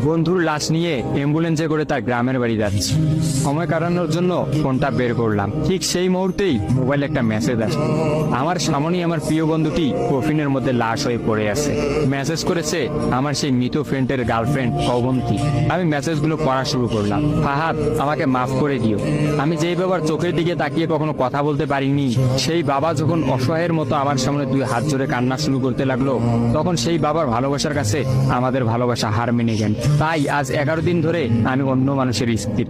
বন্ধুর লাশ নিয়ে অ্যাম্বুলেন্সে করে তার গ্রামের বাড়ি যাচ্ছি। সময় কাটানোর জন্য ফোনটা বের করলাম। ঠিক সেই মুহূর্তেই মোবাইলে একটা মেসেজ আসে। আমার সামনেই আমার প্রিয় বন্ধুটি কফিনের মধ্যে লাশ হয়ে পড়ে আছে। মেসেজ করেছে আমার সেই মৃত ফ্রেন্ডের গার্লফ্রেন্ড অবন্তী। আমি মেসেজগুলো পড়া শুরু করলাম। ফাহাদ, আমাকে মাফ করে দিও। আমি যেই বাবার চোখের দিকে তাকিয়ে কখনো কথা বলতে পারিনি, সেই বাবা যখন অসহায়ের মতো আমার সামনে দুই হাত জোরে কান্না শুরু করতে লাগলো, তখন সেই বাবার ভালোবাসার কাছে আমাদের ভালোবাসা হার মেনে গেল। তাই আজ 11 দিন ধরে আমি অন্য মানুষের স্ত্রী।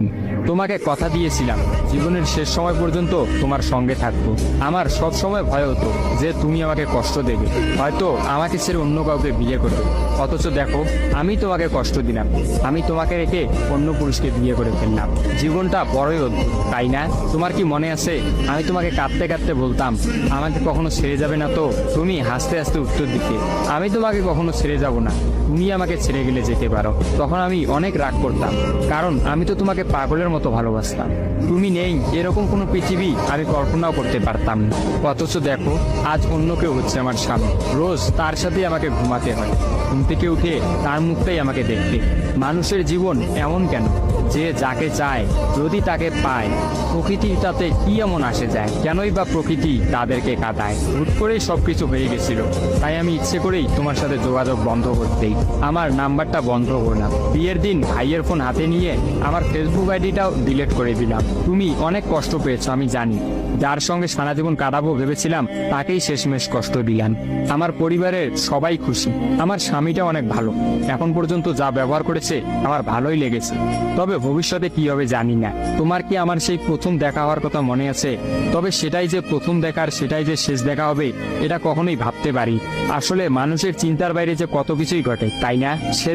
তোমাকে কথা দিয়েছিলাম জীবনের শেষ সময় পর্যন্ত তোমার সঙ্গে থাকবো। আমার সব সময় ভয় হতো যে তুমি আমাকে কষ্ট দেবে, হয়তো আমাকে ছেড়ে অন্য কাউকে বিয়ে করবে। অথচ দেখো, আমি তোমাকে কষ্ট দিলাম, আমি তোমাকে রেখে অন্য পুরুষকে বিয়ে করে ফেললাম। জীবনটা বড়ই অদ্ভুত, তাই না? তোমার কি মনে আছে আমি তোমাকে কাঁদতে কাঁদতে বলতাম আমাকে কখনো ছেড়ে যাবে না? তো তুমি হাসতে হাসতে উত্তর দিতে, আমি তোমাকে কখনো ছেড়ে যাব না, তুমি আমাকে ছেড়ে গেলে যেতে পারো। তখন আমি অনেক রাগ করতাম, কারণ আমি তো তোমাকে পাগলের মতো ভালোবাসতাম। তুমি নেই এরকম কোনো পৃথিবী আমি কল্পনাও করতে পারতাম না। অথচ দেখো, আজ অন্য কেউ হচ্ছে আমার স্বামী। রোজ তার সাথে আমাকে ঘুমাতে হয়, ঘুম থেকে উঠে তার মুখটাই আমাকে দেখতে। মানুষের জীবন এমন কেন যে যাকে চায় যদি তাকে পায়? প্রকৃতির তাতে কি এমন আসে যায়? কেনই বা প্রকৃতি তাদেরকে কাঁদায়? হুট করেই সবকিছু হয়ে গেছিল, তাই আমি ইচ্ছে করেই তোমার সাথে যোগাযোগ বন্ধ করতেই আমার নাম্বারটা বন্ধ করলাম। বিয়ের দিন ভাইয়ের ফোন হাতে নিয়ে আমার ফেসবুক আইডিটাও ডিলিট করে দিলাম। তুমি অনেক কষ্ট পেয়েছো আমি জানি, যার সঙ্গে সারা জীবন কাটাবো ভেবেছিলাম তাকেই শেষমেশ কষ্ট দিলাম। আমার পরিবারের সবাই খুশি, আমার স্বামীটা অনেক ভালো, এখন পর্যন্ত যা ব্যবহার করেছে আমার ভালোই লেগেছে। তবে ভবিষ্যতে কি হবে জানি না। তোমার কি আমার সেই প্রথম দেখা হওয়ার কথা মনে আছে? তবে সেটাই যে প্রথম দেখার, সেটাই যে শেষ দেখা হবে, এটা কখনোই ভাবতে পারি। আসলে মানুষের চিন্তার বাইরে যে কত কিছুই ঘটে, তাই না?